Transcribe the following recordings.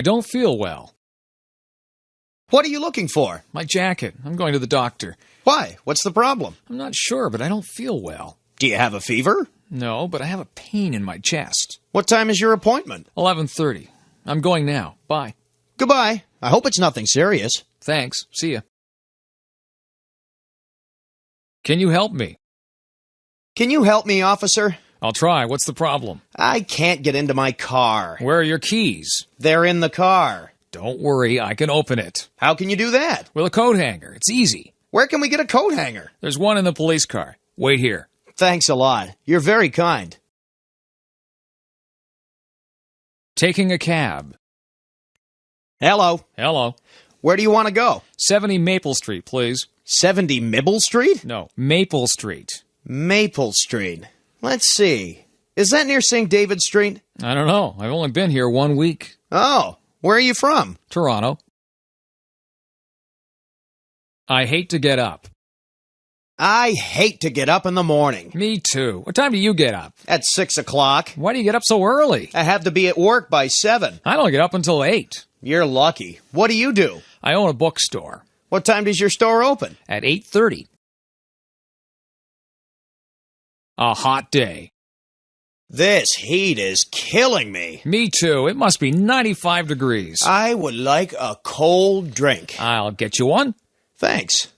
I don't feel well. What are you looking for? My jacket. I'm going to the doctor. Why? What's the problem? I'm not sure, but I don't feel well. Do you have a fever? No, but I have a pain in my chest. What time is your appointment? 11:30. I'm going now. Bye. Goodbye. I hope it's nothing serious. Thanks. See ya. Can you help me? Can you help me, officer? I'll try. What's the problem? I can't get into my car. Where are your keys? They're in the car. Don't worry, I can open it. How can you do that? With a coat hanger. It's easy. Where can we get a coat hanger? There's one in the police car. Wait here. Thanks a lot. You're very kind. Taking a cab. Hello. Hello. Where do you want to go? 70 Maple Street, please. 70 Mibble Street? No, Maple Street. Maple Street. Let's see. Is that near St. David Street? I don't know. I've only been here 1 week. Oh, where are you from? Toronto. I hate to get up. I hate to get up in the morning. Me too. What time do you get up? At 6 o'clock. Why do you get up so early? I have to be at work by 7. I don't get up until 8. You're lucky. What do you do? I own a bookstore. What time does your store open? At 8:30. A hot day. This heat is killing me. Me too. It must be 95 degrees. I would like a cold drink. I'll get you one. Thanks.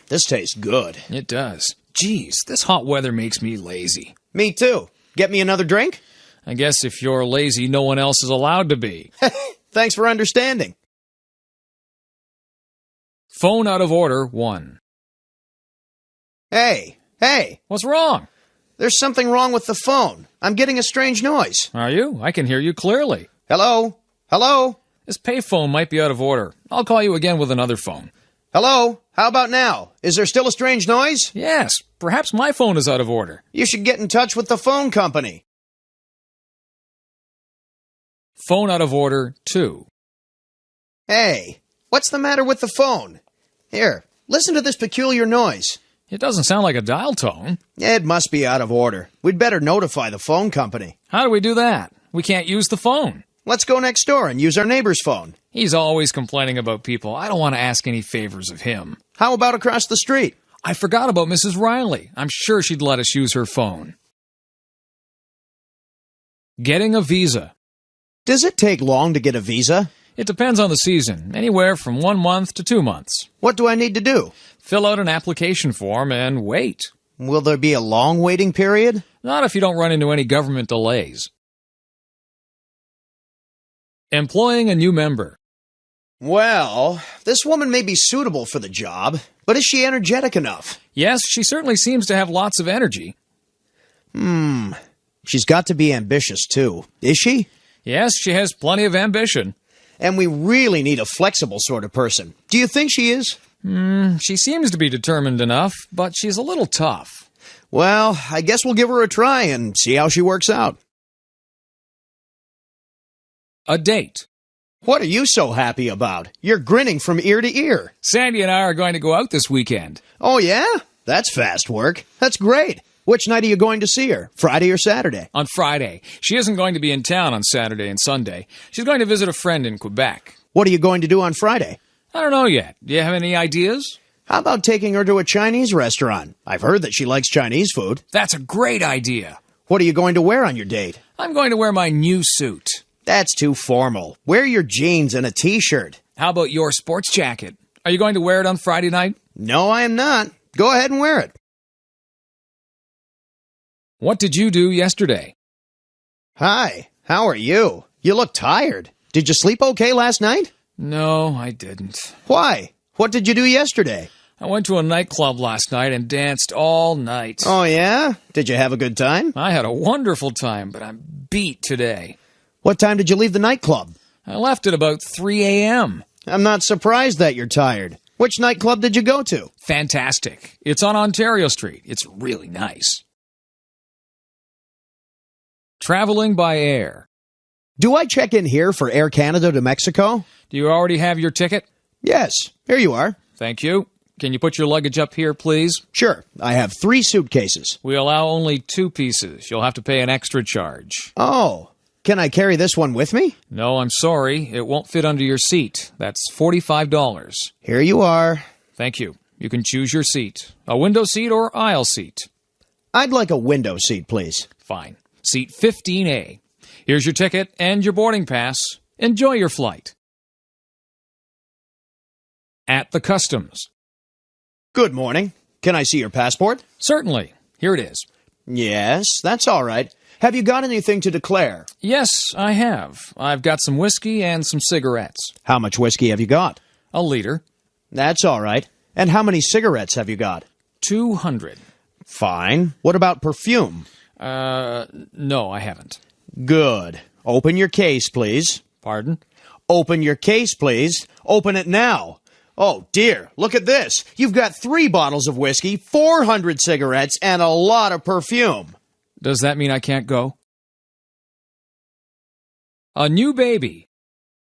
This tastes good. It does. Geez, this hot weather makes me lazy. Me too. Get me another drink? I guess if you're lazy, no one else is allowed to be. Thanks for understanding. Phone out of order 1. Hey. What's wrong? There's something wrong with the phone. I'm getting a strange noise. Are you? I can hear you clearly. Hello? Hello? This payphone might be out of order. I'll call you again with another phone. Hello? How about now? Is there still a strange noise? Yes, perhaps my phone is out of order. You should get in touch with the phone company. Phone out of order 2. Hey, what's the matter with the phone? Here, listen to this peculiar noise. It doesn't sound like a dial tone. It must be out of order. We'd better notify the phone company. How do we do that? We can't use the phone. Let's go next door and use our neighbor's phone. He's always complaining about people. I don't want to ask any favors of him. How about across the street? I forgot about Mrs. Riley. I'm sure she'd let us use her phone. Getting a visa. Does it take long to get a visa? It depends on the season, anywhere from 1 month to 2 months. What do I need to do? Fill out an application form and wait. Will there be a long waiting period? Not if you don't run into any government delays. Employing a new member. Well, this woman may be suitable for the job, but is she energetic enough? Yes, she certainly seems to have lots of energy. She's got to be ambitious, too. Is she? Yes, she has plenty of ambition. And we really need a flexible sort of person. Do you think she is? She seems to be determined enough, but she's a little tough. Well, I guess we'll give her a try and see how she works out. A date. What are you so happy about? You're grinning from ear to ear. Sandy and I are going to go out this weekend. Oh, yeah? That's fast work. That's great. Which night are you going to see her? Friday or Saturday? On Friday. She isn't going to be in town on Saturday and Sunday. She's going to visit a friend in Quebec. What are you going to do on Friday? I don't know yet. Do you have any ideas? How about taking her to a Chinese restaurant? I've heard that she likes Chinese food. That's a great idea. What are you going to wear on your date? I'm going to wear my new suit. That's too formal. Wear your jeans and a t-shirt. How about your sports jacket? Are you going to wear it on Friday night? No, I am not. Go ahead and wear it. What did you do yesterday? Hi, how are you? You look tired. Did you sleep okay last night? No, I didn't. Why? What did you do yesterday? I went to a nightclub last night and danced all night. Oh, yeah? Did you have a good time? I had a wonderful time, but I'm beat today. What time did you leave the nightclub? I left at about 3 a.m. I'm not surprised that you're tired. Which nightclub did you go to? Fantastic. It's on Ontario Street. It's really nice. Traveling by air. Do I check in here for Air Canada to Mexico? Do you already have your ticket? Yes, here you are. Thank you. Can you put your luggage up here, please? Sure, I have 3 suitcases. We allow only 2 pieces. You'll have to pay an extra charge. Oh, Can I carry this one with me? No, I'm sorry. It won't fit under your seat. That's $45. Here you are. Thank you. You can choose your seat. A window seat or aisle seat. I'd like a window seat, please. Fine. Seat 15A. Here's your ticket and your boarding pass. Enjoy your flight. At the customs. Good morning. Can I see your passport? Certainly. Here it is. Yes, that's all right. Have you got anything to declare? Yes, I have. I've got some whiskey and some cigarettes. How much whiskey have you got? A liter. That's all right. And how many cigarettes have you got? 200. Fine. What about perfume? No, I haven't. Good. Open your case, please. Pardon? Open your case, please. Open it now. Oh, dear. Look at this. You've got 3 bottles of whiskey, 400 cigarettes, and a lot of perfume. Does that mean I can't go? A new baby.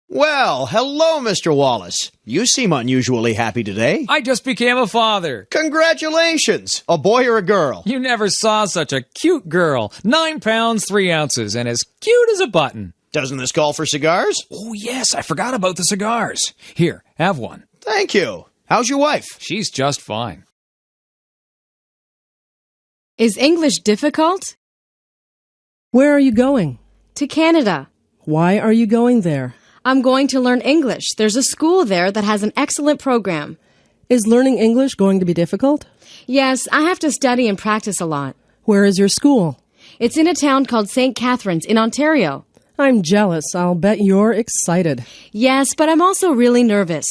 Well, hello, Mr. Wallace. You seem unusually happy today. I just became a father. Congratulations! A boy or a girl? You never saw such a cute girl. 9 pounds, 3 ounces, and as cute as a button. Doesn't this call for cigars? Oh, yes, I forgot about the cigars. Here, have one. Thank you. How's your wife? She's just fine. Is English difficult? Where are you going? To Canada. Why are you going there? I'm going to learn English. There's a school there that has an excellent program. Is learning English going to be difficult? Yes, I have to study and practice a lot. Where is your school? It's in a town called St. Catharines in Ontario. I'm jealous. I'll bet you're excited. Yes, but I'm also really nervous.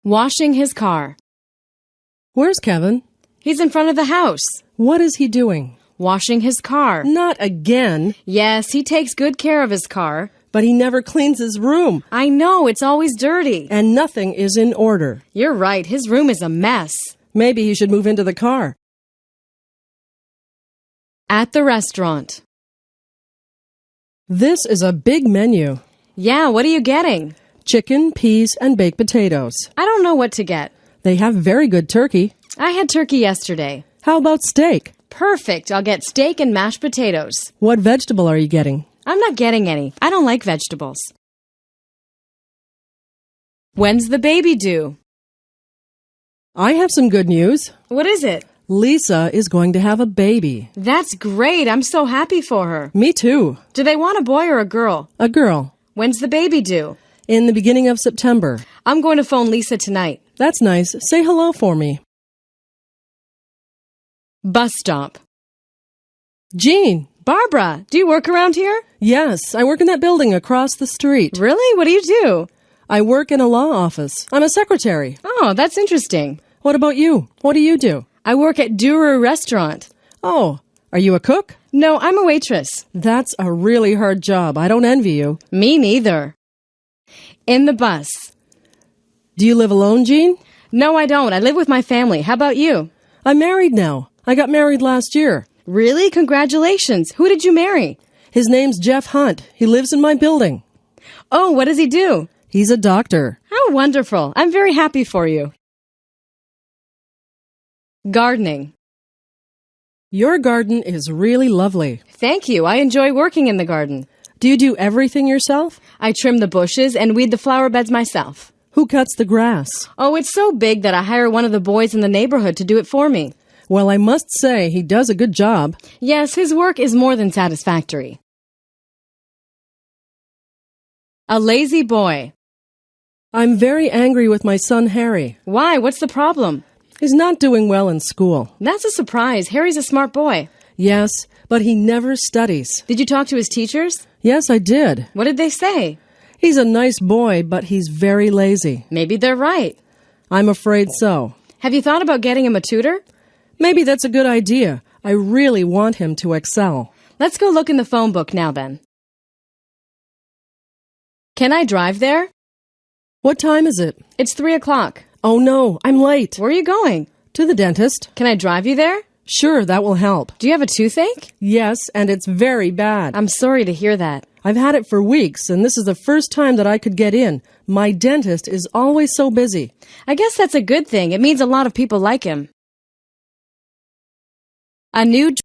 Washing his car. Where's Kevin? He's in front of the house. What is he doing? Washing his car. Not again. Yes, he takes good care of his car. But he never cleans his room. I know, it's always dirty. And nothing is in order. You're right, his room is a mess. Maybe he should move into the car. At the restaurant. This is a big menu. Yeah, what are you getting? Chicken, peas, and baked potatoes. I don't know what to get. They have very good turkey. I had turkey yesterday. How about steak? Perfect. I'll get steak and mashed potatoes. What vegetable are you getting? I'm not getting any. I don't like vegetables. When's the baby due? I have some good news. What is it? Lisa is going to have a baby. That's great. I'm so happy for her. Me too. Do they want a boy or a girl? A girl. When's the baby due? In the beginning of September. I'm going to phone Lisa tonight. That's nice. Say hello for me. Bus stop. Jean. Barbara, do you work around here? Yes, I work in that building across the street. Really? What do you do? I work in a law office. I'm a secretary. Oh, that's interesting. What about you? What do you do? I work at Durer Restaurant. Oh, are you a cook? No, I'm a waitress. That's a really hard job. I don't envy you. Me neither. In the bus. Do you live alone, Jean? No, I don't. I live with my family. How about you? I'm married now. I got married last year. Really? Congratulations. Who did you marry? His name's Jeff Hunt. He lives in my building. Oh, what does he do? He's a doctor. How wonderful. I'm very happy for you. Gardening. Your garden is really lovely. Thank you. I enjoy working in the garden. Do you do everything yourself? I trim the bushes and weed the flower beds myself. Who cuts the grass? Oh, it's so big that I hire one of the boys in the neighborhood to do it for me. Well, I must say he does a good job. Yes, his work is more than satisfactory. A lazy boy. I'm very angry with my son, Harry. Why? What's the problem? He's not doing well in school. That's a surprise. Harry's a smart boy. Yes, but he never studies. Did you talk to his teachers? Yes, I did. What did they say? He's a nice boy, but he's very lazy. Maybe they're right. I'm afraid so. Have you thought about getting him a tutor? Maybe that's a good idea. I really want him to excel. Let's go look in the phone book now then. Can I drive there? What time is it? It's 3 o'clock. Oh no, I'm late. Where are you going? To the dentist. Can I drive you there? Sure, that will help. Do you have a toothache? Yes, and it's very bad. I'm sorry to hear that. I've had it for weeks, and this is the first time that I could get in. My dentist is always so busy. I guess that's a good thing. It means a lot of people like him. A new